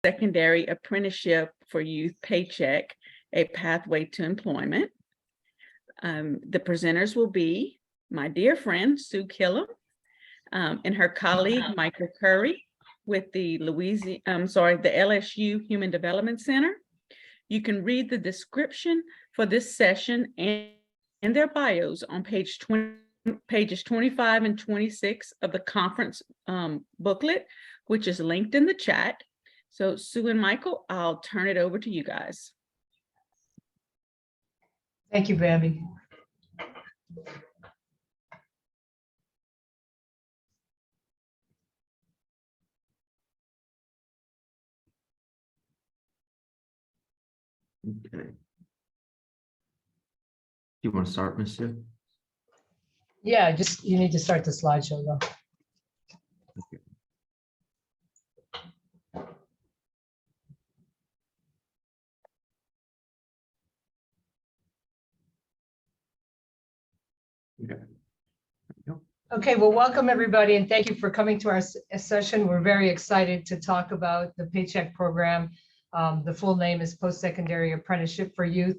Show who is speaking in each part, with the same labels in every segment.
Speaker 1: Secondary Apprenticeship for Youth Paycheck, a Pathway to Employment. The presenters will be my dear friend, Sue Killam, and her colleague, Michael Curry, with the LSU Human Development Center. You can read the description for this session and their bios on pages 25 and 26 of the conference booklet, which is linked in the chat. So Sue and Michael, I'll turn it over to you guys.
Speaker 2: Thank you, Bambi.
Speaker 3: Okay. Do you want to start, Ms. Sue?
Speaker 2: Yeah, just you need to start the slideshow though.
Speaker 3: Okay. Okay.
Speaker 2: Okay, well, welcome everybody, and thank you for coming to our session. We're very excited to talk about the Paycheck program. The full name is Post-Secondary Apprenticeship for Youth.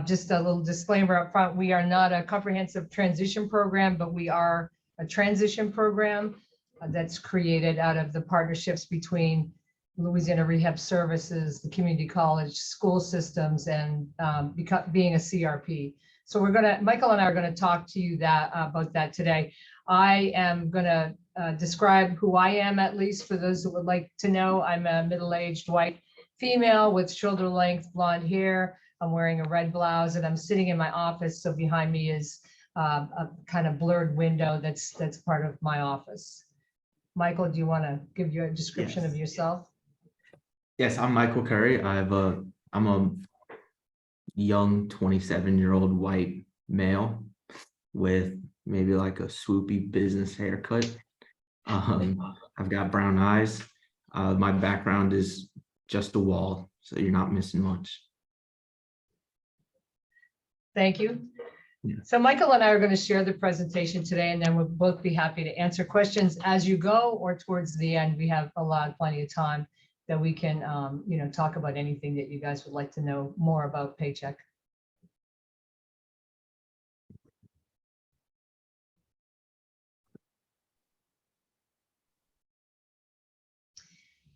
Speaker 2: Just a little disclaimer up front, we are not a comprehensive transition program, but we are a transition program that's created out of the partnerships between Louisiana Rehab Services, the community college, school systems, and being a CRP. So Michael and I are gonna talk to you about that today. I am gonna describe who I am, at least for those who would like to know. I'm a middle-aged white female with shoulder-length blonde hair. I'm wearing a red blouse and I'm sitting in my office. So behind me is a kind of blurred window that's part of my office. Michael, do you want to give your description of yourself?
Speaker 3: Yes, I'm Michael Curry. I'm a young 27-year-old white male with maybe like a swoopy business haircut. I've got brown eyes. My background is just a wall, so you're not missing much.
Speaker 2: Thank you.
Speaker 3: Yeah.
Speaker 2: So Michael and I are going to share the presentation today, and then we'll both be happy to answer questions as you go or towards the end. We have allowed plenty of time that we can talk about anything that you guys would like to know more about Paycheck.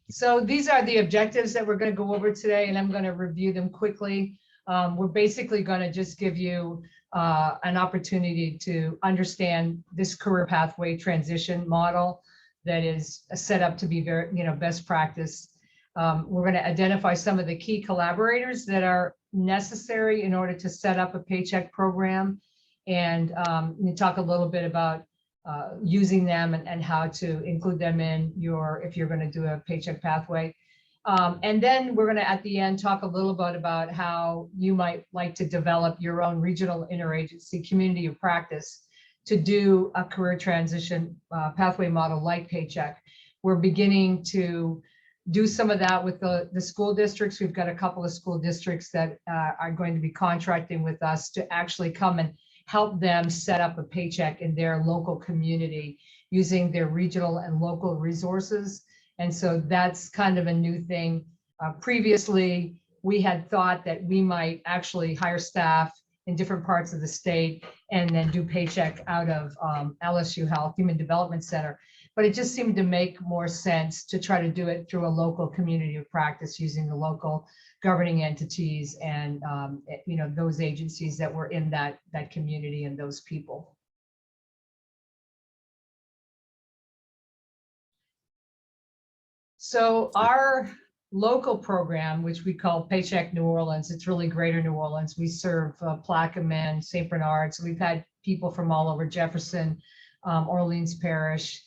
Speaker 2: So these are the objectives that we're going to go over today, and I'm going to review them quickly. We're basically going to just give you an opportunity to understand this career pathway transition model that is set up to be very, best practice. We're going to identify some of the key collaborators that are necessary in order to set up a Paycheck program, and we talk a little bit about using them and how to include them in if you're going to do a Paycheck pathway. And then we're going to, at the end, talk a little bit about how you might like to develop your own regional interagency community of practice to do a career transition pathway model like Paycheck. We're beginning to do some of that with the school districts. We've got a couple of school districts that are going to be contracting with us to actually come and help them set up a Paycheck in their local community using their regional and local resources. And so that's kind of a new thing. Previously, we had thought that we might actually hire staff in different parts of the state and then do Paycheck out of LSUHSC-Human Development Center. But it just seemed to make more sense to try to do it through a local community of practice using the local governing entities and those agencies that were in that community and those people. So our local program, which we call Paycheck New Orleans, it's really Greater New Orleans. We serve Plaquemine, St. Bernard. So we've had people from all over Jefferson, Orleans Parish.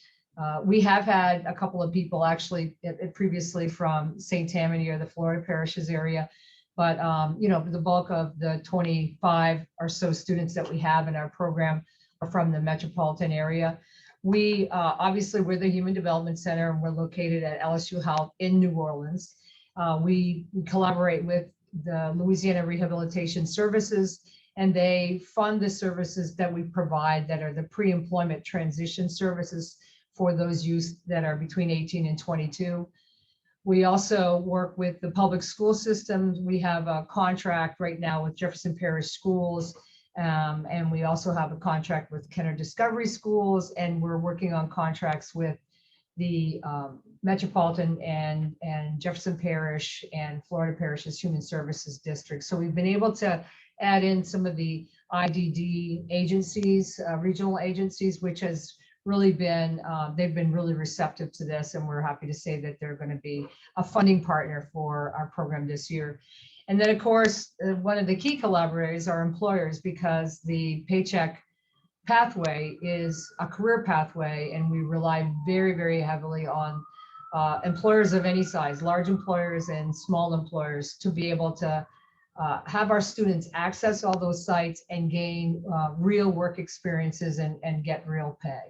Speaker 2: We have had a couple of people actually previously from St. Tammany or the Florida parishes area. But, the bulk of the 25 or so students that we have in our program are from the metropolitan area. We obviously, we're the Human Development Center, and we're located at LSU Health in New Orleans. We collaborate with the Louisiana Rehabilitation Services, and they fund the services that we provide that are the pre-employment transition services for those youth that are between 18 and 22. We also work with the public school systems. We have a contract right now with Jefferson Parish Schools. And we also have a contract with Kenner Discovery Schools, and we're working on contracts with the Metropolitan and Jefferson Parish and Florida Parish's Human Services District. So we've been able to add in some of the IDD agencies, regional agencies, which has really been, they've been really receptive to this, and we're happy to say that they're going to be a funding partner for our program this year. And then, of course, one of the key collaborators are employers, because the paycheck pathway is a career pathway, and we rely very, very heavily on employers of any size, large employers and small employers, to be able to have our students access all those sites and gain real work experiences and get real pay.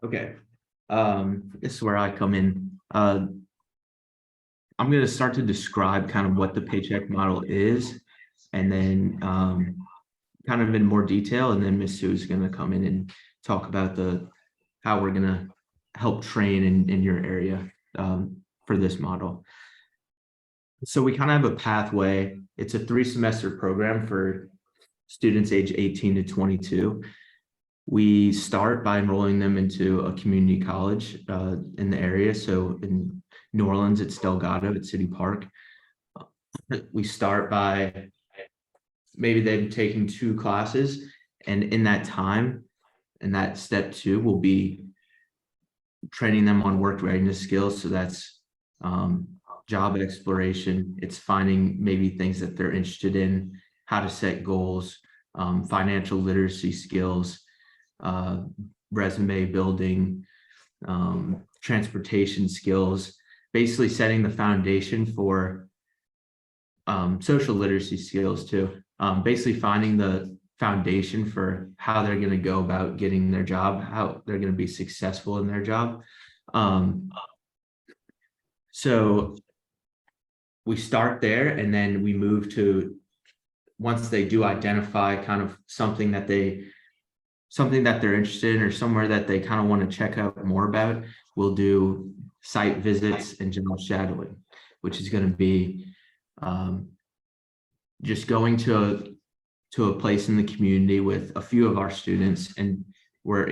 Speaker 3: Okay, this is where I come in. I'm going to start to describe kind of what the paycheck model is, and then kind of in more detail, and then Ms. Sue is going to come in and talk about how we're going to help train in your area for this model. So we kind of have a pathway. It's a 3-semester program for students age 18 to 22. We start by enrolling them into a community college in the area. So in New Orleans, it's Delgado at City Park. We start by maybe they've taken 2 classes, and in that time, and that step 2 will be training them on work readiness skills. So that's job exploration. It's finding maybe things that they're interested in, how to set goals, financial literacy skills, resume building, transportation skills, basically setting the foundation for social literacy skills too. Basically finding the foundation for how they're going to go about getting their job, how they're going to be successful in their job. So we start there, and then we move to, once they do identify kind of something that they're interested in, or somewhere that they kind of want to check out more about, we'll do site visits and general shadowing, which is going to be just going to a place in the community with a few of our students, and we're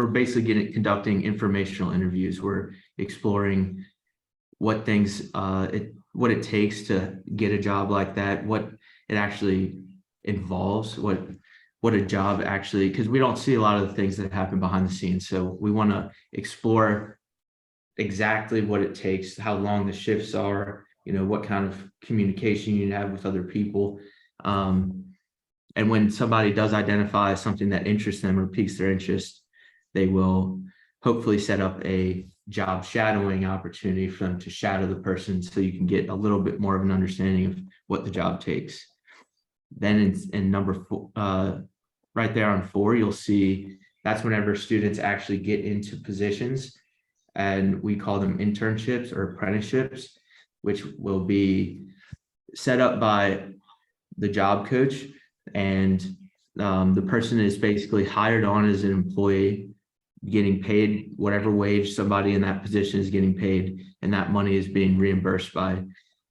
Speaker 3: basically conducting informational interviews. We're exploring what things what it takes to get a job like that, what it actually involves, what a job actually, because we don't see a lot of the things that happen behind the scenes. So we want to explore exactly what it takes, how long the shifts are, what kind of communication you have with other people. And when somebody does identify something that interests them or piques their interest, they will hopefully set up a job shadowing opportunity for them to shadow the person, so you can get a little bit more of an understanding of what the job takes. Then in number 4, right there on 4, you'll see that's whenever students actually get into positions, and we call them internships or apprenticeships, which will be set up by the job coach, and the person is basically hired on as an employee, getting paid whatever wage somebody in that position is getting paid, and that money is being reimbursed by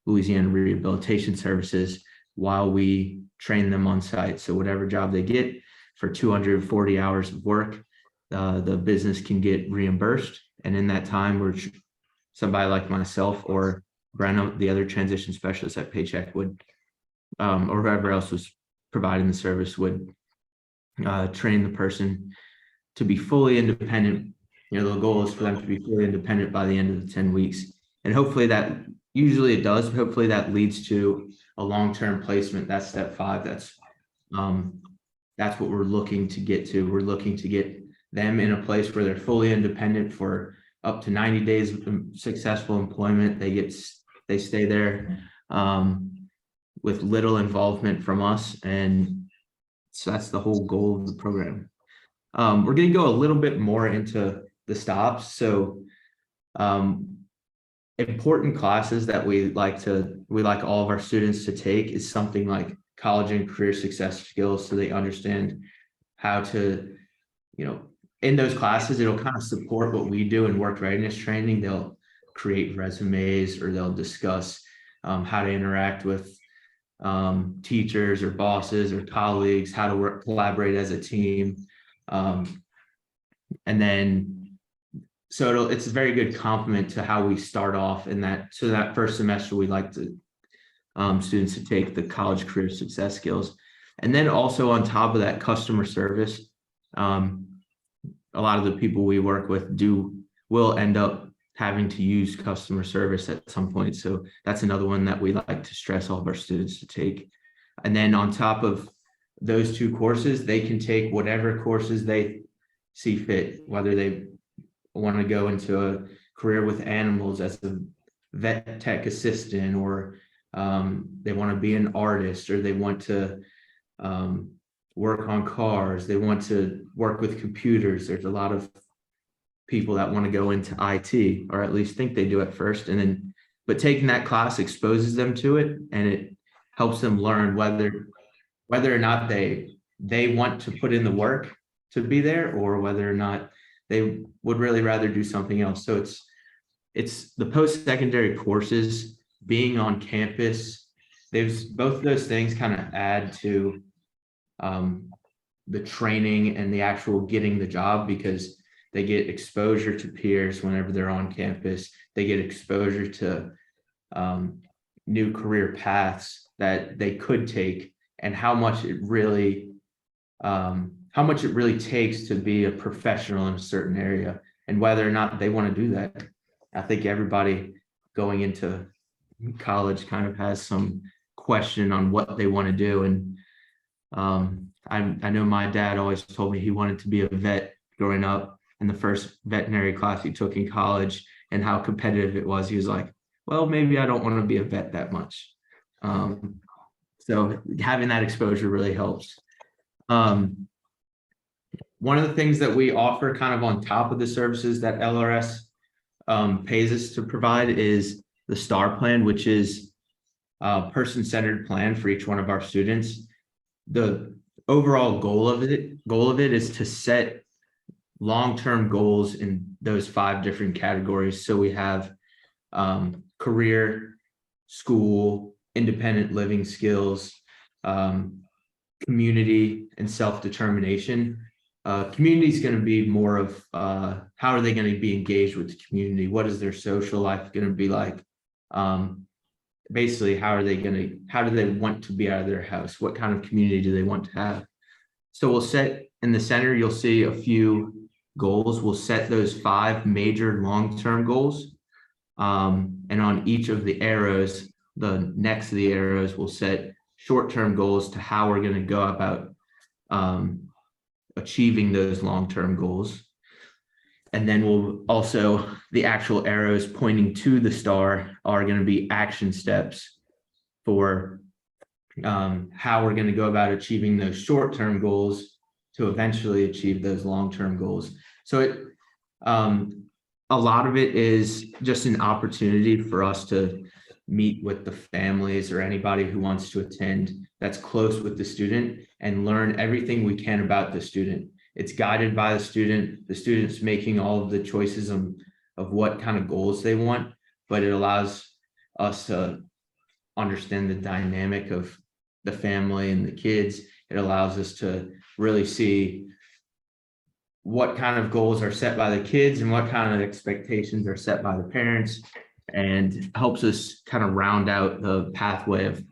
Speaker 3: Louisiana Rehabilitation Services while we train them on site. So whatever job they get for 240 hours of work, the business can get reimbursed. And in that time, somebody like myself or Brenna, the other transition specialist at Paycheck, would, or whoever else was providing the service, would train the person to be fully independent. The goal is for them to be fully independent by the end of the 10 weeks. And hopefully usually it does, but hopefully that leads to a long-term placement. That's step 5. That's what we're looking to get to. We're looking to get them in a place where they're fully independent for up to 90 days of successful employment. They stay there with little involvement from us. And so that's the whole goal of the program. We're going to go a little bit more into the stops. So important classes that we like all of our students to take is something like college and career success skills, so they understand how to in those classes, it'll kind of support what we do in work readiness training. They'll create resumes, or they'll discuss how to interact with teachers or bosses or colleagues, how to collaborate as a team. And then, so it's a very good complement to how we start off in that. So that first semester, we like to students to take the college career success skills. And then also on top of that, customer service. A lot of the people we work with will end up having to use customer service at some point. So that's another one that we like to stress all of our students to take. And then on top of those two courses, they can take whatever courses they see fit, whether they want to go into a career with animals as a vet tech assistant, or they want to be an artist, or they want to work on cars, they want to work with computers. There's a lot of people that want to go into IT, or at least think they do at first. And then, but taking that class exposes them to it, and it helps them learn whether or not they want to put in the work to be there, or whether or not they would really rather do something else. So it's the post-secondary courses, being on campus. There's both of those things kind of add to the training and the actual getting the job, because they get exposure to peers whenever they're on campus. They get exposure to new career paths that they could take, and how much it really takes to be a professional in a certain area, and whether or not they want to do that. I think everybody going into college kind of has some question on what they want to do. And I know my dad always told me he wanted to be a vet growing up, and the first veterinary class he took in college, and how competitive it was, he was like, well, maybe I don't want to be a vet that much. So having that exposure really helps. One of the things that we offer kind of on top of the services that LRS pays us to provide is the STAR plan, which is a person-centered plan for each one of our students. The overall goal of it is to set long-term goals in those 5 different categories. So we have career, school, independent living skills, community, and self-determination. Community is going to be more of how are they going to be engaged with the community? What is their social life going to be like? Basically, how do they want to be out of their house? What kind of community do they want to have? So we'll set in the center, you'll see a few goals. We'll set those 5 major long-term goals. And on each of the arrows, the next of the arrows, we'll set short-term goals to how we're going to go about achieving those long-term goals. And then we'll also, the actual arrows pointing to the star are going to be action steps for how we're going to go about achieving those short-term goals to eventually achieve those long-term goals. So a lot of it is just an opportunity for us to meet with the families or anybody who wants to attend that's close with the student, and learn everything we can about the student. It's guided by the student's making all of the choices of what kind of goals they want, but it allows us to understand the dynamic of the family and the kids. It allows us to really see what kind of goals are set by the kids and what kind of expectations are set by the parents, and helps us kind of round out the pathway of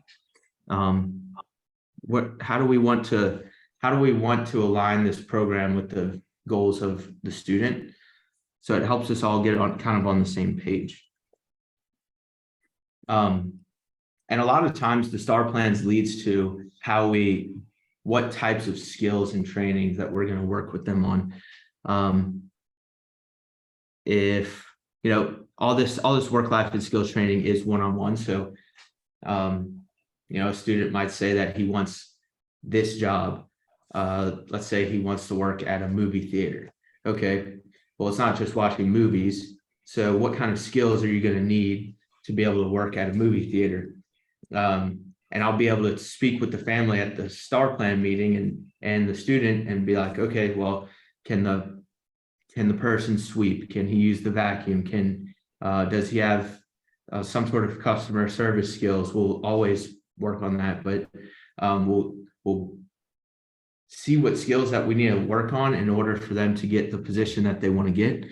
Speaker 3: how do we want to align this program with the goals of the student. So it helps us all get on the same page. And a lot of times the STAR plans leads to what types of skills and trainings that we're going to work with them on. If all this work-life and skills training is one-on-one. So a student might say that he wants this job. Let's say he wants to work at a movie theater. Okay, well, it's not just watching movies. So what kind of skills are you going to need to be able to work at a movie theater? And I'll be able to speak with the family at the STAR plan meeting and the student and be like, okay, well, can the can the person sweep? Can he use the vacuum? Does he have some sort of customer service skills? We'll always work on that, but we'll see what skills that we need to work on in order for them to get the position that they want to get.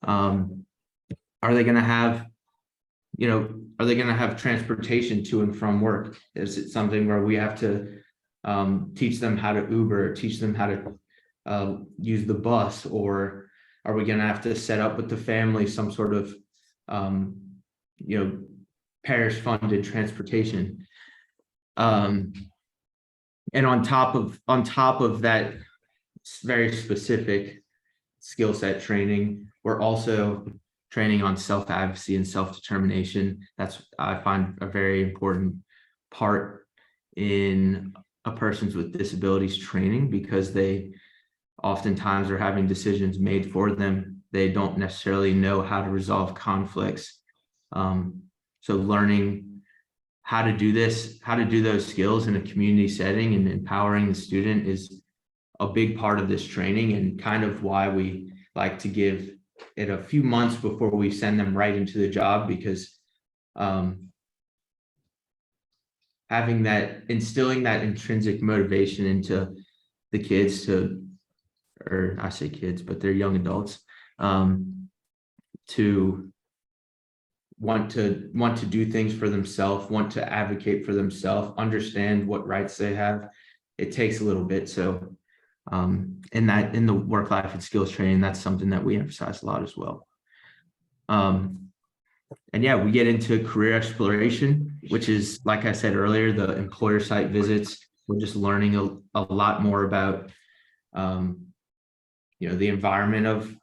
Speaker 3: Are they going to have, are they going to have transportation to and from work? Is it something where we have to teach them how to Uber, teach them how to use the bus, or are we going to have to set up with the family some sort of, parish funded transportation? And on top of that very specific skill set training, we're also training on self-advocacy and self-determination. That's, I find, a very important part in a persons with disabilities training, because they oftentimes are having decisions made for them. They don't necessarily know how to resolve conflicts. So learning how to do this, how to do those skills in a community setting and empowering the student is a big part of this training, and kind of why we like to give it a few months before we send them right into the job, because instilling that intrinsic motivation into the kids or I say kids, but they're young adults, to want to do things for themselves, want to advocate for themselves, understand what rights they have. It takes a little bit. So in the work life and skills training, that's something that we emphasize a lot as well. And yeah, we get into career exploration, which is, like I said earlier, the employer site visits. We're just learning a lot more about the environment of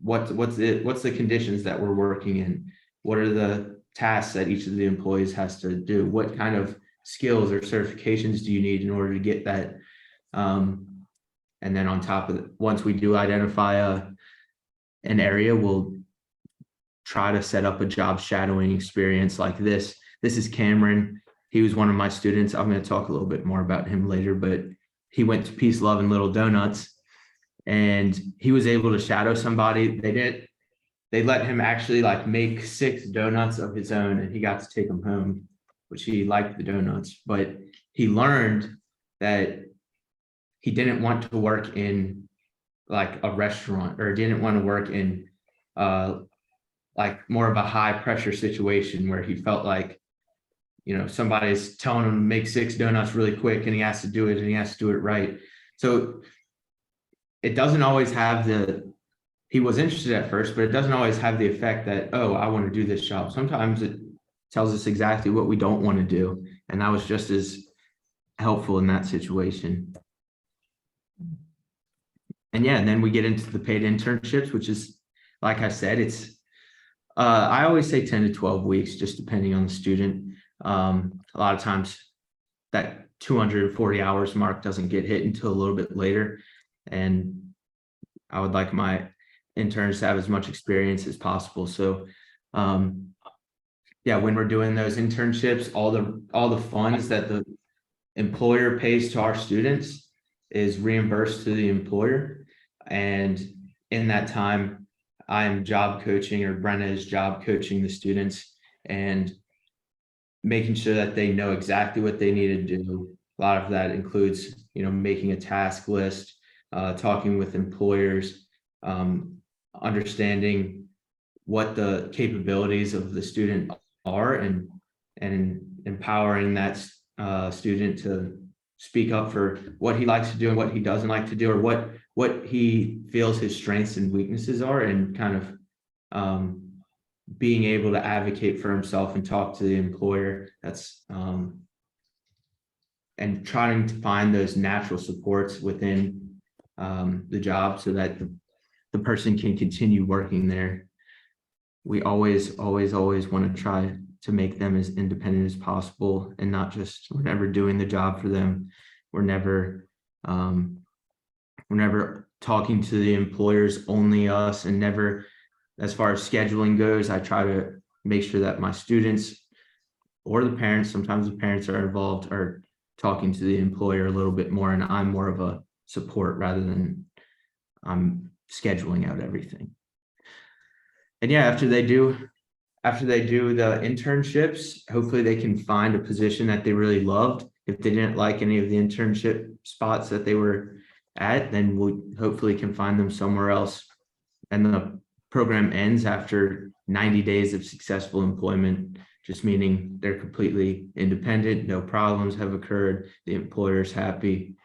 Speaker 3: what's the conditions that we're working in. What are the tasks that each of the employees has to do? What kind of skills or certifications do you need in order to get that? And then on top of it, once we do identify an area, we'll try to set up a job shadowing experience like this. This is Cameron. He was one of my students. I'm going to talk a little bit more about him later, but he went to Peace, Love, and Little Donuts, and he was able to shadow somebody. They let him actually make 6 donuts of his own, and he got to take them home, which he liked the donuts, but he learned that he didn't want to work in a restaurant, or didn't want to work in more of a high pressure situation where he felt somebody's telling him to make 6 donuts really quick, and he has to do it, and he has to do it right. So it doesn't always have he was interested at first, but it doesn't always have the effect that, oh, I want to do this job. Sometimes it tells us exactly what we don't want to do. And that was just as helpful in that situation. And yeah, and then we get into the paid internships, which is, like I said, it's, I always say 10 to 12 weeks, just depending on the student. A lot of times that 240 hours mark doesn't get hit until a little bit later. And I would like my interns to have as much experience as possible. So yeah, when we're doing those internships, all the funds that the employer pays to our students is reimbursed to the employer. And in that time, I'm job coaching, or Brenna is job coaching the students and making sure that they know exactly what they need to do. A lot of that includes, making a task list, talking with employers, understanding what the capabilities of the student are, and empowering that student to speak up for what he likes to do and what he doesn't like to do, or what he feels his strengths and weaknesses are, and kind of being able to advocate for himself and talk to the employer. That's and trying to find those natural supports within the job so that the person can continue working there. We always want to try to make them as independent as possible, and not just, we're never doing the job for them. We're never talking to the employers, only us, and never, as far as scheduling goes, I try to make sure that my students or the parents, sometimes the parents are involved, are talking to the employer a little bit more, and I'm more of a support rather than I'm scheduling out everything. And yeah, after they do the internships, hopefully they can find a position that they really loved. If they didn't like any of the internship spots that they were at, then we hopefully can find them somewhere else. And the program ends after 90 days of successful employment, just meaning they're completely independent, no problems have occurred, the employer's happy.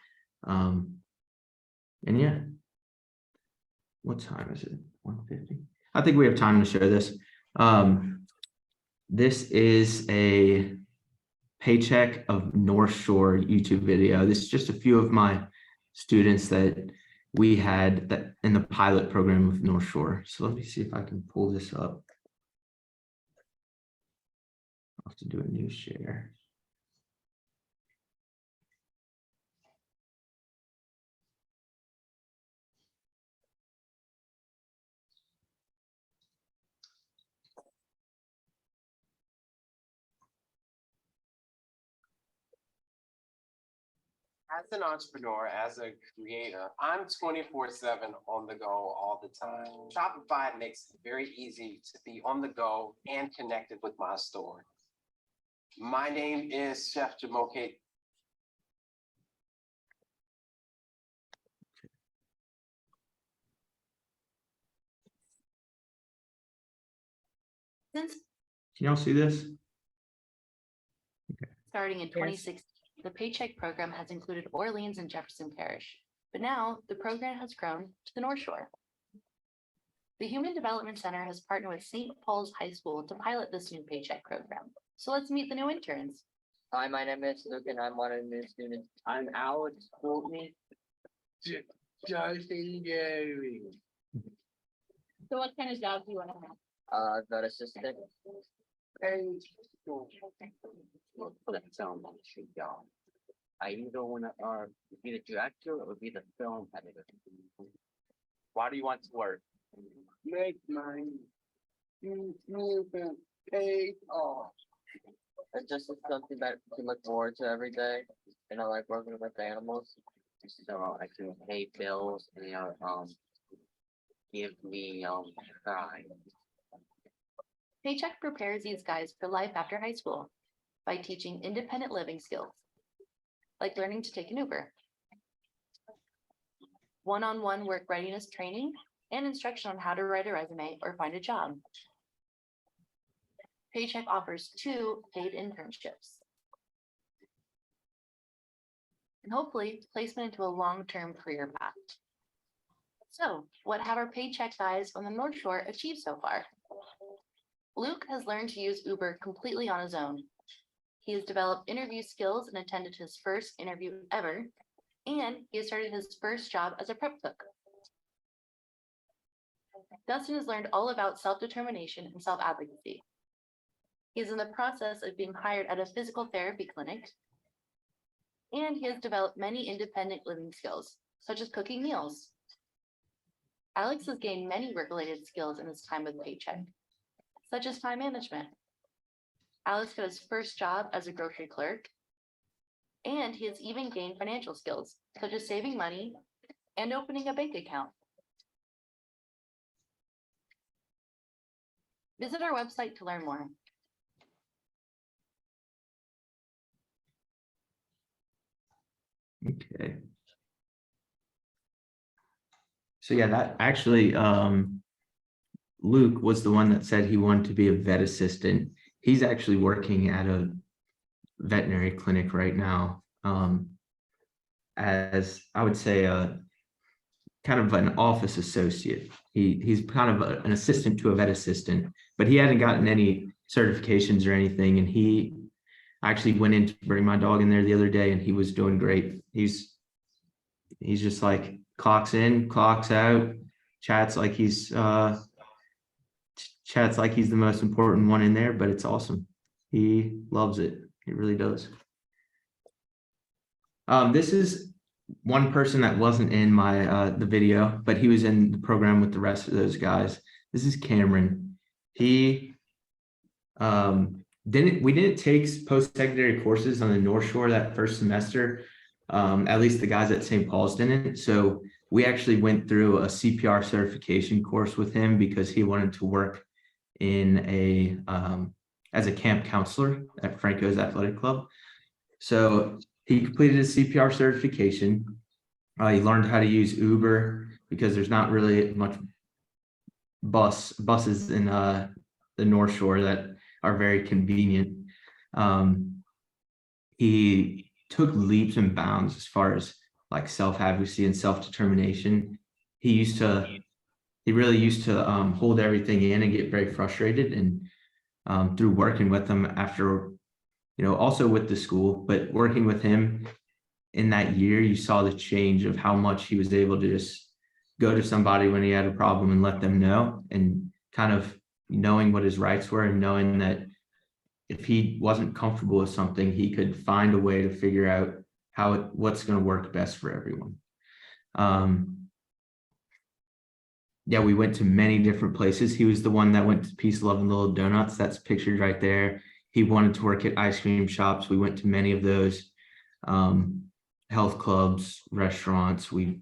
Speaker 3: And yeah, what time is it? 1:50. I think we have time to show this. This is a paycheck of North Shore YouTube video. This is just a few of my students that we had that in the pilot program with North Shore. So let me see if I can pull this up. I'll have to do a new share.
Speaker 4: As an entrepreneur, as a creator, I'm 24/7 on the go all the time. Shopify makes it very easy to be on the go and connected with my store. My name is Chef Jamoke.
Speaker 5: Since
Speaker 3: Can y'all see this?
Speaker 5: starting in 2016, the Paycheck program has included Orleans and Jefferson Parish, but now the program has grown to the North Shore. The Human Development Center has partnered with St. Paul's High School to pilot this new Paycheck program. So let's meet the new interns.
Speaker 6: Hi, my name is Luke and I'm one of the new students. I'm Alex Courtney. Justin Gary.
Speaker 5: So what kind of jobs do you want to have?
Speaker 6: Vet assistant. That sounds like a shit job. I either want to be the director or be the film editor. Why do you want to work? Make money. Pay off. It's just something that I can look forward to every day, and I like working with animals, so I can pay bills and give me pride.
Speaker 5: Paycheck prepares these guys for life after high school by teaching independent living skills, like learning to take an Uber, one-on-one work readiness training, and instruction on how to write a resume or find a job. Paycheck offers 2 paid internships, and hopefully placement into a long-term career path. So, what have our Paycheck guys on the North Shore achieved so far? Luke has learned to use Uber completely on his own. He has developed interview skills and attended his first interview ever, and he has started his first job as a prep cook. Dustin has learned all about self-determination and self-advocacy. He is in the process of being hired at a physical therapy clinic, and he has developed many independent living skills, such as cooking meals. Alex has gained many work-related skills in his time with Paycheck, such as time management. Alex got his first job as a grocery clerk, and he has even gained financial skills, such as saving money and opening a bank account. Visit our website to learn more.
Speaker 3: Okay. So yeah, that actually, Luke was the one that said he wanted to be a vet assistant. He's actually working at a veterinary clinic right now, as I would say, kind of an office associate. He's kind of an assistant to a vet assistant, but he hadn't gotten any certifications or anything. And he actually went in to bring my dog in there the other day, and he was doing great. He's just like clocks in, clocks out, chats like he's the most important one in there, but it's awesome. He loves it. He really does. This is one person that wasn't in my the video, but he was in the program with the rest of those guys. This is Cameron. He we didn't take post-secondary courses on the North Shore that first semester. At least the guys at St. Paul's didn't. So we actually went through a CPR certification course with him because he wanted to work in as a camp counselor at Franco's Athletic Club. So he completed his CPR certification. He learned how to use Uber because there's not really much buses in the North Shore that are very convenient. He took leaps and bounds as far as like self-advocacy and self-determination. He really used to hold everything in and get very frustrated. And through working with him after, also with the school, but working with him in that year, you saw the change of how much he was able to just go to somebody when he had a problem and let them know, and kind of knowing what his rights were and knowing that if he wasn't comfortable with something, he could find a way to figure out what's going to work best for everyone. Yeah, we went to many different places. He was the one that went to Peace, Love, and Little Donuts. That's pictured right there. He wanted to work at ice cream shops. We went to many of those, health clubs, restaurants. We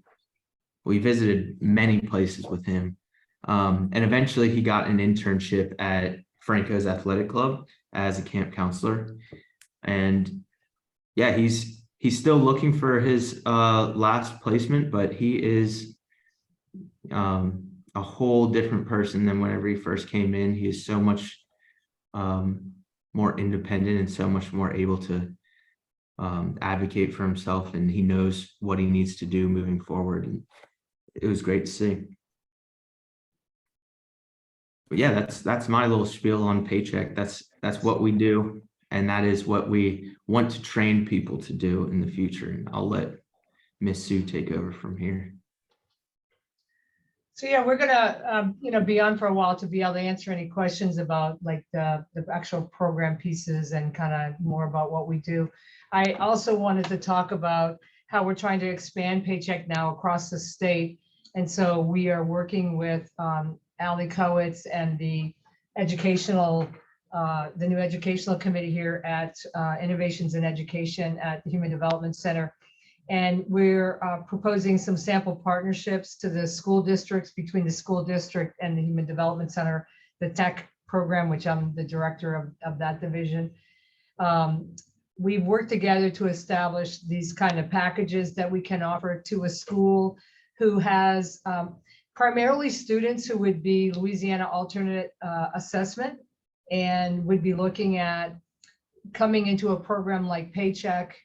Speaker 3: visited many places with him. And eventually he got an internship at Franco's Athletic Club as a camp counselor. And yeah, he's still looking for his last placement, but he is a whole different person than whenever he first came in. He is so much more independent and so much more able to advocate for himself, and he knows what he needs to do moving forward. And it was great to see. But yeah, that's my little spiel on Paycheck. That's what we do, and that is what we want to train people to do in the future. And I'll let Miss Sue take over from here.
Speaker 2: So yeah, we're gonna be on for a while to be able to answer any questions about like the actual program pieces and kind of more about what we do. I also wanted to talk about how we're trying to expand Paycheck now across the state. And so we are working with Ali Kowitz and the new educational committee here at Innovations in Education at the Human Development Center. And we're proposing some sample partnerships to the school districts, between the school district and the Human Development Center, the tech program, which I'm the director of that division. We've worked together to establish these kind of packages that we can offer to a school who has primarily students who would be Louisiana alternate assessment and would be looking at coming into a program like Paycheck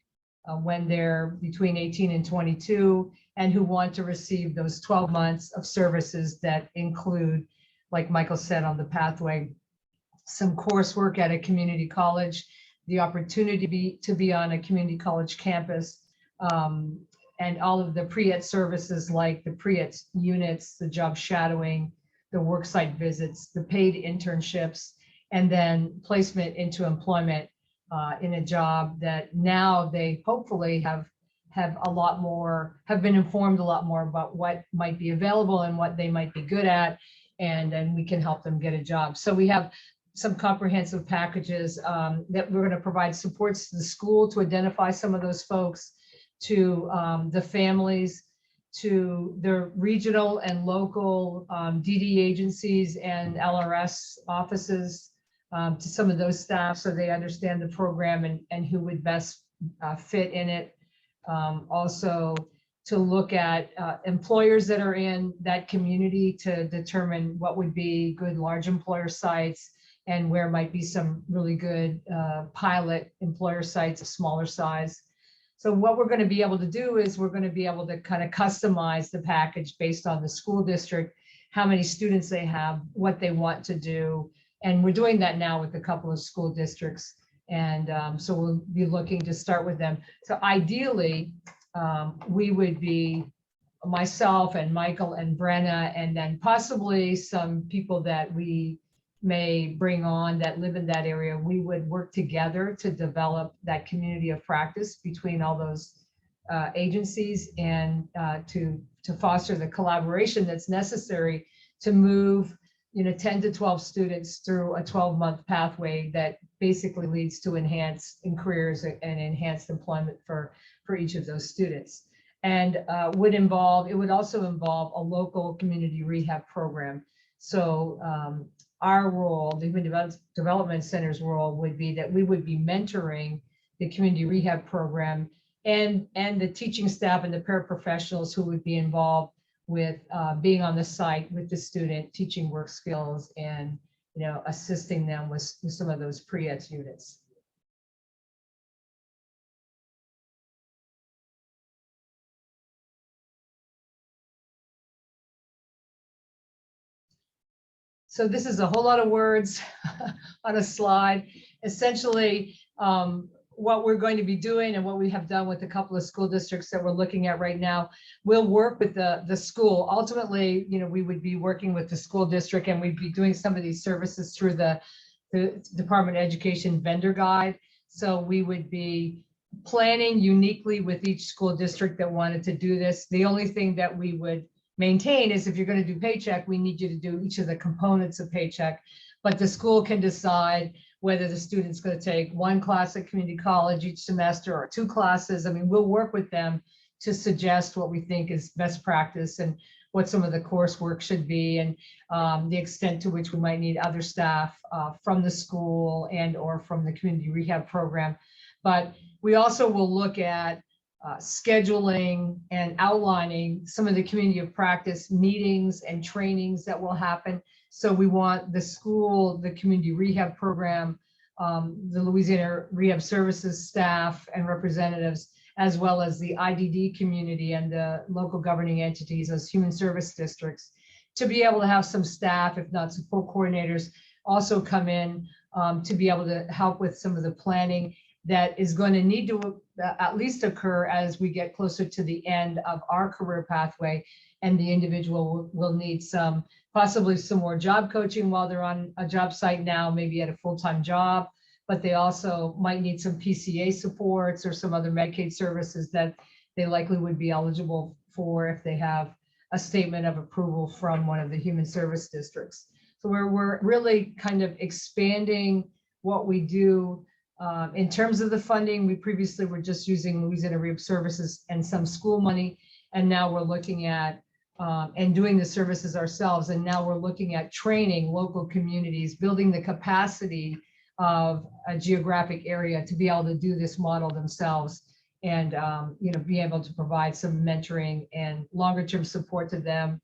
Speaker 2: when they're between 18 and 22, and who want to receive those 12 months of services that include, like Michael said on the pathway, some coursework at a community college, the opportunity to be on a community college campus, and all of the pre-ed services like the pre-ed units, the job shadowing, the worksite visits, the paid internships, and then placement into employment in a job that now they hopefully have been informed a lot more about what might be available and what they might be good at, and then we can help them get a job. So we have some comprehensive packages that we're going to provide supports to the school to identify some of those folks, to the families, to the regional and local DD agencies and LRS offices, to some of those staff so they understand the program and who would best fit in it. Also to look at employers that are in that community to determine what would be good large employer sites and where might be some really good pilot employer sites of smaller size. So what we're going to be able to do is we're going to be able to kind of customize the package based on the school district, how many students they have, what they want to do. And we're doing that now with a couple of school districts. And so we'll be looking to start with them. So ideally, we would be myself and Michael and Brenna, and then possibly some people that we may bring on that live in that area. We would work together to develop that community of practice between all those agencies, and to foster the collaboration that's necessary to move 10 to 12 students through a 12-month pathway that basically leads to enhanced careers and enhanced employment for each of those students. and it would also involve a local community rehab program. So our role, the Human Development Center's role, would be that we would be mentoring the community rehab program and the teaching staff and the paraprofessionals who would be involved with being on the site with the student, teaching work skills, and assisting them with some of those pre-ed units. So this is a whole lot of words on a slide. Essentially, what we're going to be doing and what we have done with a couple of school districts that we're looking at right now, we'll work with the school. Ultimately, we would be working with the school district, and we'd be doing some of these services through the Department of Education vendor guide. So we would be planning uniquely with each school district that wanted to do this. The only thing that we would maintain is if you're going to do paycheck, we need you to do each of the components of paycheck, but the school can decide whether the student's going to take one class at community college each semester or 2 classes. I mean, we'll work with them to suggest what we think is best practice and what some of the coursework should be, and the extent to which we might need other staff from the school and or from the community rehab program. But we also will look at scheduling and outlining some of the community of practice meetings and trainings that will happen. So we want the school, the community rehab program, the Louisiana Rehab Services staff and representatives, as well as the IDD community and the local governing entities as human service districts, to be able to have some staff, if not support coordinators, also come in to be able to help with some of the planning that is going to need to at least occur as we get closer to the end of our career pathway, and the individual will need possibly some more job coaching while they're on a job site now, maybe at a full-time job, but they also might need some PCA supports or some other Medicaid services that they likely would be eligible for if they have a statement of approval from one of the human service districts. So we're really kind of expanding what we do. In terms of the funding, we previously were just using Louisiana Rehab Services and some school money, and now we're looking at and doing the services ourselves. And now we're looking at training local communities, building the capacity of a geographic area to be able to do this model themselves, and be able to provide some mentoring and longer term support to them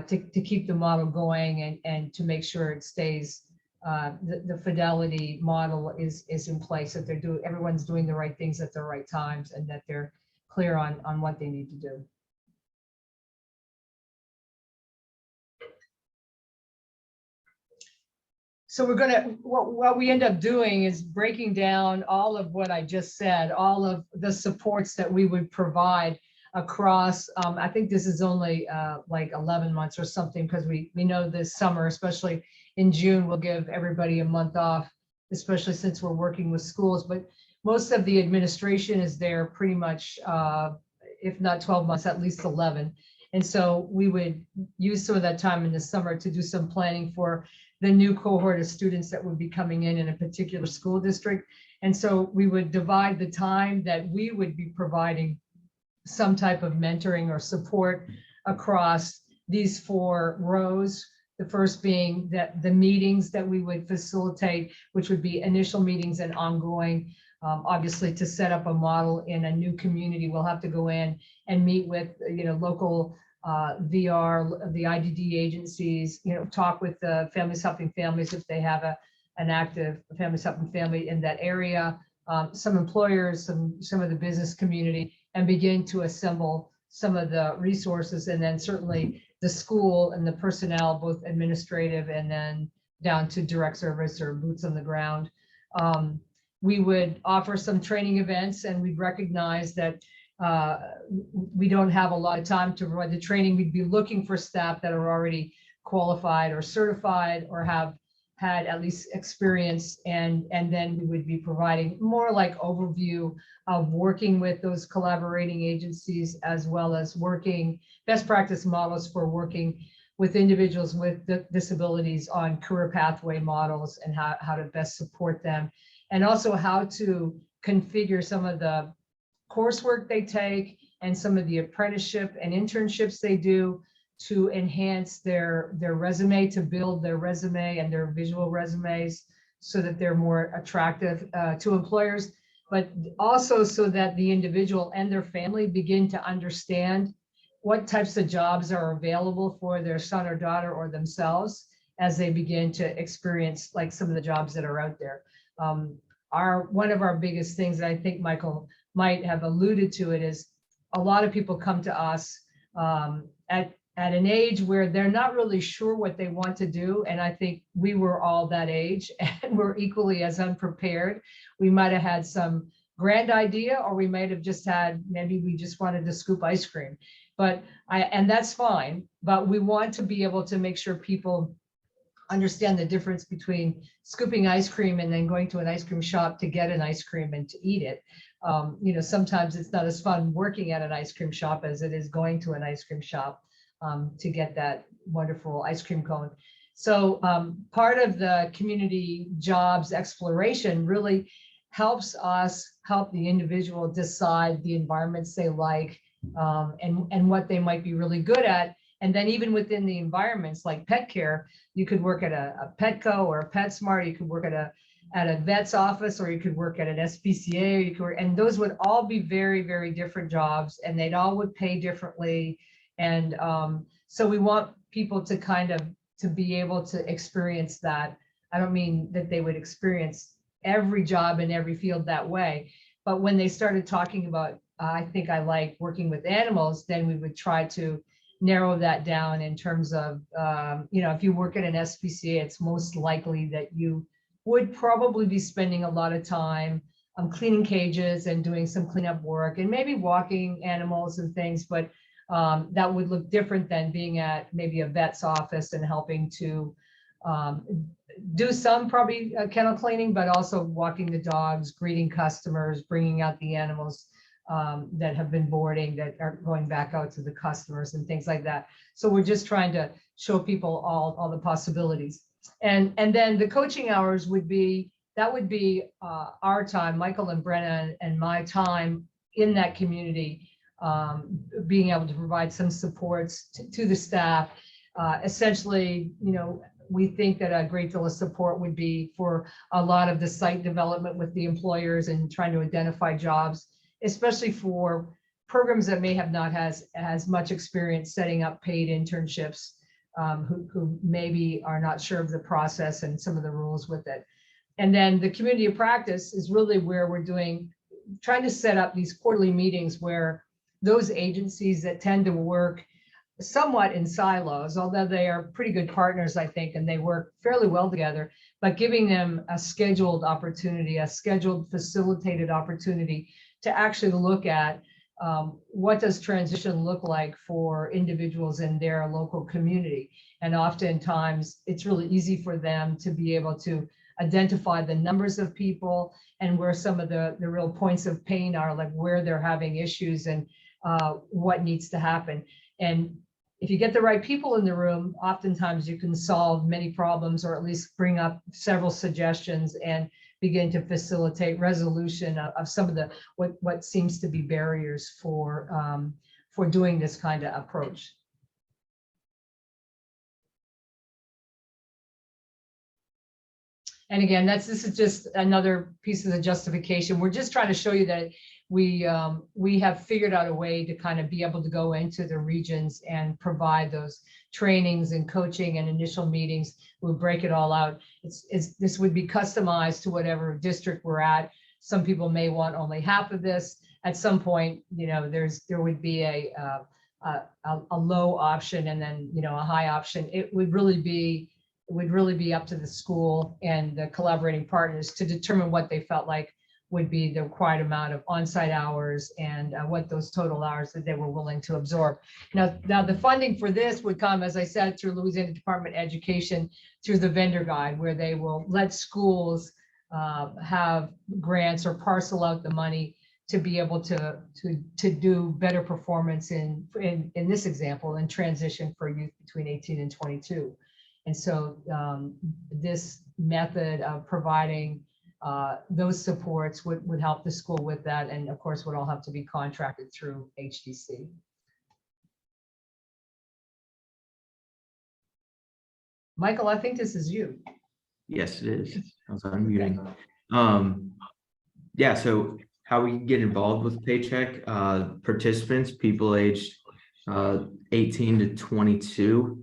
Speaker 2: to keep the model going and to make sure it stays. The fidelity model is in place, that everyone's doing the right things at the right times, and that they're clear on what they need to do. So we're what we end up doing is breaking down all of what I just said, all of the supports that we would provide across, I think this is only like 11 months or something, because we know this summer, especially in June, we'll give everybody a month off, especially since we're working with schools. But most of the administration is there pretty much, if not 12 months, at least 11. And so we would use some of that time in the summer to do some planning for the new cohort of students that would be coming in a particular school district. And so we would divide the time that we would be providing some type of mentoring or support across these 4 rows. The first being that the meetings that we would facilitate, which would be initial meetings and ongoing. Obviously, to set up a model in a new community, we'll have to go in and meet with local VR, the IDD agencies, talk with the Families Helping Families if they have an active Families Helping Family in that area, some employers, some of the business community, and begin to assemble some of the resources, and then certainly the school and the personnel, both administrative and then down to direct service or boots on the ground. We would offer some training events, and we'd recognize that we don't have a lot of time to provide the training. We'd be looking for staff that are already qualified or certified or have had at least experience, and then we would be providing more like overview of working with those collaborating agencies, as well as working best practice models for working with individuals with disabilities on career pathway models, and how to best support them, and also how to configure some of the coursework they take and some of the apprenticeship and internships they do to enhance their resume, to build their resume and their visual resumes so that they're more attractive to employers, but also so that the individual and their family begin to understand what types of jobs are available for their son or daughter or themselves as they begin to experience like some of the jobs that are out there. One of our biggest things that I think Michael might have alluded to it is a lot of people come to us at an age where they're not really sure what they want to do. And I think we were all that age and we're equally as unprepared. We might have had some grand idea, or we might have just had, maybe we just wanted to scoop ice cream, and that's fine. But we want to be able to make sure people understand the difference between scooping ice cream and then going to an ice cream shop to get an ice cream and to eat it. Sometimes it's not as fun working at an ice cream shop as it is going to an ice cream shop to get that wonderful ice cream cone. So part of the community jobs exploration really helps us help the individual decide the environments they like and what they might be really good at. And then even within the environments like pet care, you could work at a Petco or a PetSmart, you could work at a vet's office, or you could work at an SPCA, or you could work, and those would all be very, very different jobs, and they'd all would pay differently. And so we want people to kind of to be able to experience that. I don't mean that they would experience every job in every field that way, but when they started talking about, I think I like working with animals, then we would try to narrow that down in terms of, if you work at an SPCA, it's most likely that you would probably be spending a lot of time cleaning cages and doing some cleanup work and maybe walking animals and things, but that would look different than being at maybe a vet's office and helping to do some probably kennel cleaning, but also walking the dogs, greeting customers, bringing out the animals that have been boarding, that are going back out to the customers and things like that. So we're just trying to show people all the possibilities. And then the coaching hours would be, that would be our time, Michael and Brenna and my time in that community, being able to provide some supports to the staff. Essentially, we think that a great deal of support would be for a lot of the site development with the employers and trying to identify jobs, especially for programs that may have not as much experience setting up paid internships, who maybe are not sure of the process and some of the rules with it. And then the community of practice is really where we're trying to set up these quarterly meetings where those agencies that tend to work somewhat in silos, although they are pretty good partners, I think, and they work fairly well together, but giving them a scheduled opportunity, a scheduled facilitated opportunity to actually look at what does transition look like for individuals in their local community. And oftentimes it's really easy for them to be able to identify the numbers of people and where some of the real points of pain are, like where they're having issues and what needs to happen. And if you get the right people in the room, oftentimes you can solve many problems, or at least bring up several suggestions and begin to facilitate resolution of some of the what seems to be barriers for doing this kind of approach. And again, this is just another piece of the justification. We're just trying to show you that we have figured out a way to kind of be able to go into the regions and provide those trainings and coaching and initial meetings. We'll break it all out. This would be customized to whatever district we're at. Some people may want only half of this. At some point, there would be a low option and then a high option. It would really be up to the school and the collaborating partners to determine what they felt like would be the required amount of on-site hours and what those total hours that they were willing to absorb. Now the funding for this would come, as I said, through Louisiana Department of Education, through the vendor guide, where they will let schools have grants or parcel out the money to be able to do better performance in this example, in transition for youth between 18 and 22. And so this method of providing those supports would help the school with that. And of course, would all have to be contracted through HDC. Michael, I think this is you.
Speaker 3: Yes, it is. I was unmuting. Yeah, so how we get involved with Paycheck, participants, people aged 18 to 22.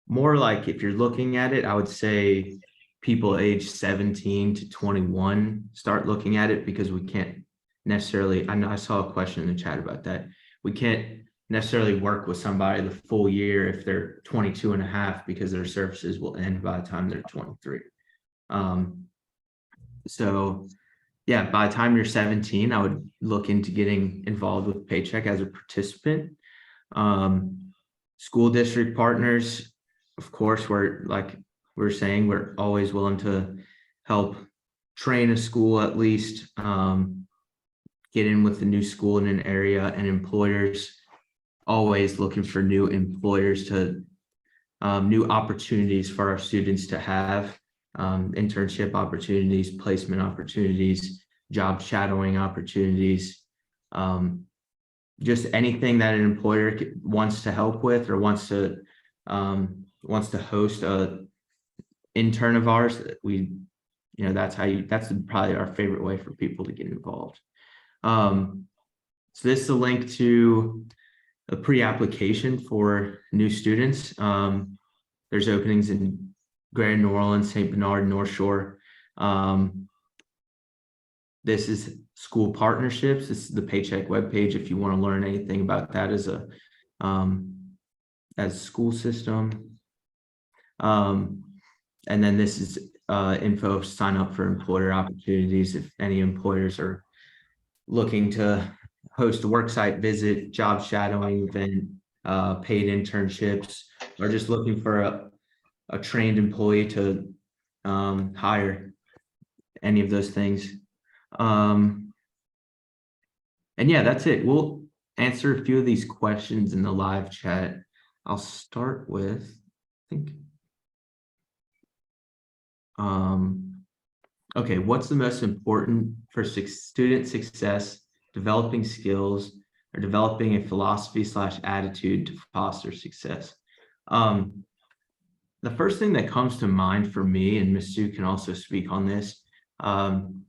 Speaker 3: More like if you're looking at it, I would say people aged 17 to 21 start looking at it, because we can't necessarily, I know I saw a question in the chat about that. We can't necessarily work with somebody the full year if they're 22 and a half, because their services will end by the time they're 23. So yeah, by the time you're 17, I would look into getting involved with Paycheck as a participant. School district partners, of course, we're saying, we're always willing to help train a school, at least get in with a new school in an area, and employers always looking for new employers to new opportunities for our students to have, internship opportunities, placement opportunities, job shadowing opportunities, just anything that an employer wants to help with, or wants to host a intern of ours. That's probably our favorite way for people to get involved. So this is a link to a pre-application for new students. There's openings in Grand New Orleans, St. Bernard, North Shore. This is school partnerships. This is the Paycheck webpage if you want to learn anything about that as a school system. And then this is info, sign up for employer opportunities if any employers are looking to host a worksite visit, job shadowing event, paid internships, or just looking for a trained employee to hire, any of those things. And yeah, that's it. We'll answer a few of these questions in the live chat. I'll start with, I think, okay, what's the most important for student success, developing skills, or developing a philosophy/attitude to foster success? The first thing that comes to mind for me, and Ms. Sue can also speak on this, and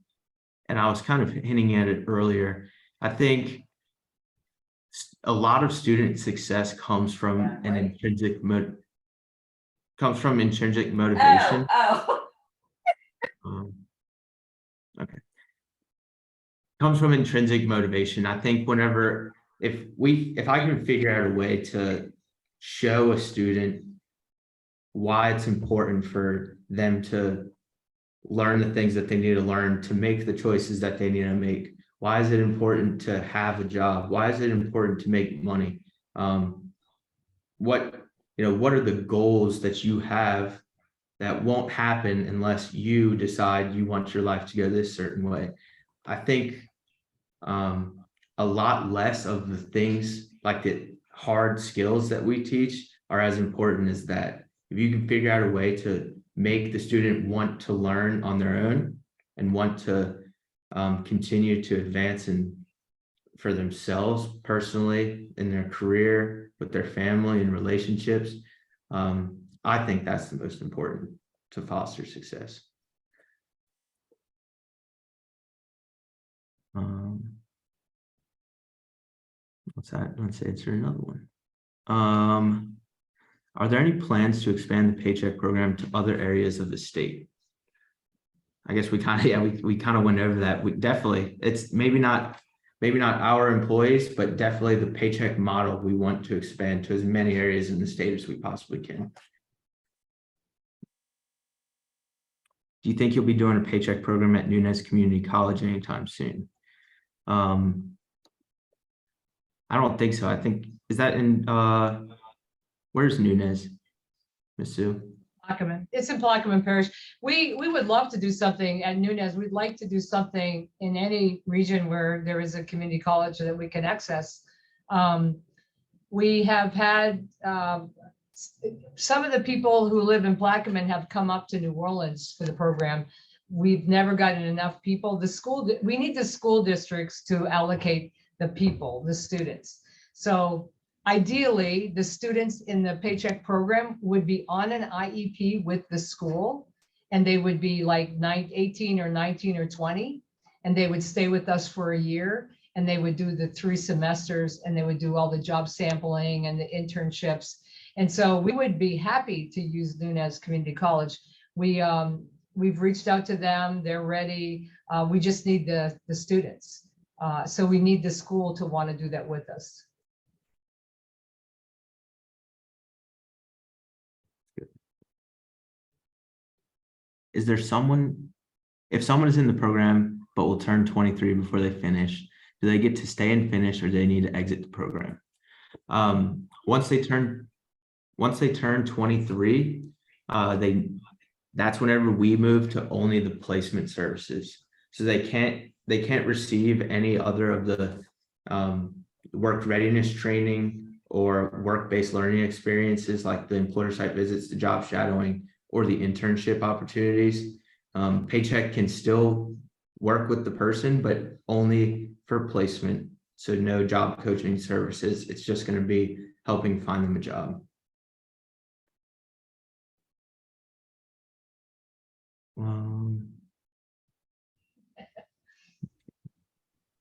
Speaker 3: I was kind of hinting at it earlier, I think a lot of student success comes from an intrinsic motivation. Okay. Comes from intrinsic motivation. I think if I can figure out a way to show a student why it's important for them to learn the things that they need to learn, to make the choices that they need to make. Why is it important to have a job? Why is it important to make money? What are the goals that you have that won't happen unless you decide you want your life to go this certain way? I think a lot less of the things, like the hard skills that we teach, are as important as that. If you can figure out a way to make the student want to learn on their own and want to continue to advance for themselves personally, in their career, with their family and relationships, I think that's the most important to foster success. What's that? Let's answer another one. Are there any plans to expand the Paycheck program to other areas of the state? I guess we kind of went over that. We definitely, it's maybe not our employees, but definitely the Paycheck model we want to expand to as many areas in the state as we possibly can. Do you think you'll be doing a Paycheck program at Nunez Community College anytime soon? I don't think so. I think, is that in, where's Nunez, Ms. Sue?
Speaker 2: Plaquemine. It's in Plaquemine Parish. We would love to do something at Nunez. We'd like to do something in any region where there is a community college that we can access. We have had some of the people who live in Plaquemine have come up to New Orleans for the program. we've never gotten enough people. We need the school districts to allocate the people, the students. So ideally, the students in the paycheck program would be on an IEP with the school, and they would be like 18 or 19 or 20, and they would stay with us for a year, and they would do the 3 semesters, and they would do all the job sampling and the internships. And so we would be happy to use Nunez Community College. We've reached out to them, they're ready. We just need the students. So we need the school to want to do that with us.
Speaker 3: Is there someone, if someone is in the program but will turn 23 before they finish, do they get to stay and finish, or do they need to exit the program? Once they turn 23, that's whenever we move to only the placement services. So they can't receive any other of the work readiness training or work-based learning experiences like the employer site visits, the job shadowing, or the internship opportunities. Paycheck can still work with the person, but only for placement. So no job coaching services. It's just going to be helping find them a job.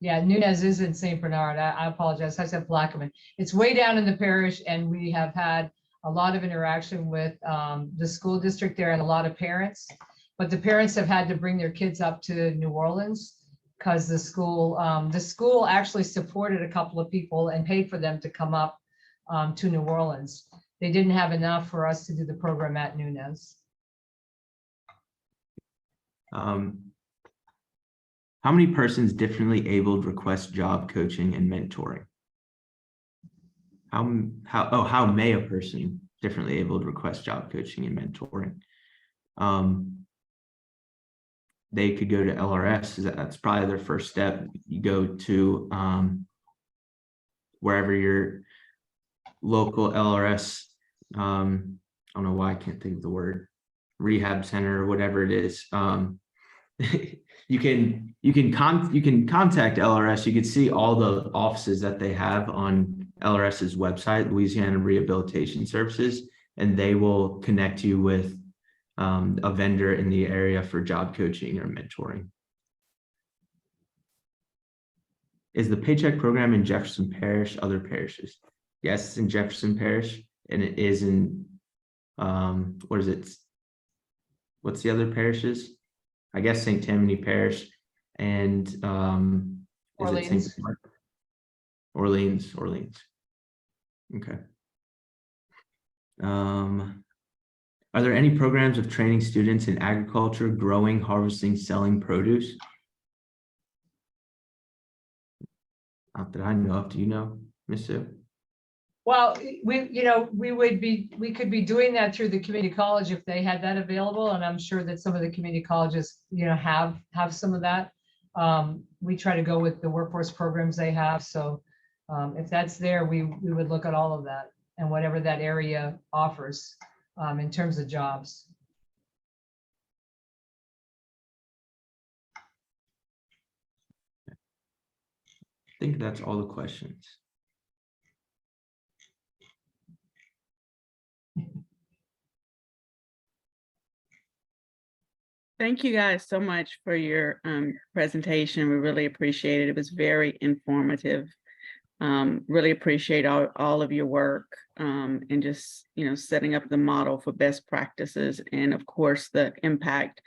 Speaker 2: Yeah, Nunez is in St. Bernard. I apologize. I said Plaquemine. It's way down in the parish, and we have had a lot of interaction with the school district there and a lot of parents. But the parents have had to bring their kids up to New Orleans because the school actually supported a couple of people and paid for them to come up to New Orleans. They didn't have enough for us to do the program at Nunez.
Speaker 3: How many persons differently abled request job coaching and mentoring? How may a person differently abled request job coaching and mentoring? They could go to LRS. That's probably their first step. You go to wherever your local LRS, I don't know why I can't think of the word, rehab center or whatever it is. You can contact LRS. You can see all the offices that they have on LRS's website, Louisiana Rehabilitation Services, and they will connect you with a vendor in the area for job coaching or mentoring. Is the paycheck program in Jefferson Parish, other parishes? Yes, it's in Jefferson Parish, and it is in what is it? What's the other parishes? I guess St. Tammany Parish and
Speaker 2: Orleans.
Speaker 3: Orleans. Okay. Are there any programs of training students in agriculture, growing, harvesting, selling produce? Not that I know of. Do you know, Ms. Sue?
Speaker 2: Well, we could be doing that through the community college if they had that available, and I'm sure that some of the community colleges, have some of that. We try to go with the workforce programs they have. So if that's there, we would look at all of that and whatever that area offers in terms of jobs.
Speaker 3: I think that's all the questions.
Speaker 1: Thank you guys so much for your presentation. We really appreciate it. It was very informative. Really appreciate all of your work and just, setting up the model for best practices and of course the impact,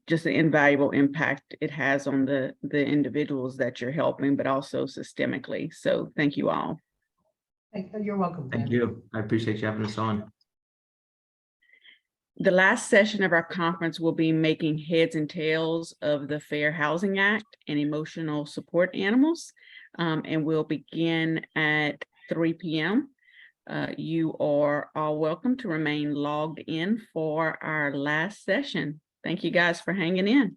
Speaker 1: just the invaluable impact it has on the individuals that you're helping, but also systemically. So thank you all.
Speaker 2: You're welcome.
Speaker 3: Thank you. I appreciate you having us on.
Speaker 1: The last session of our conference will be making heads and tails of the Fair Housing Act and emotional support animals, and we'll begin at 3 p.m. You are all welcome to remain logged in for our last session. Thank you guys for hanging in.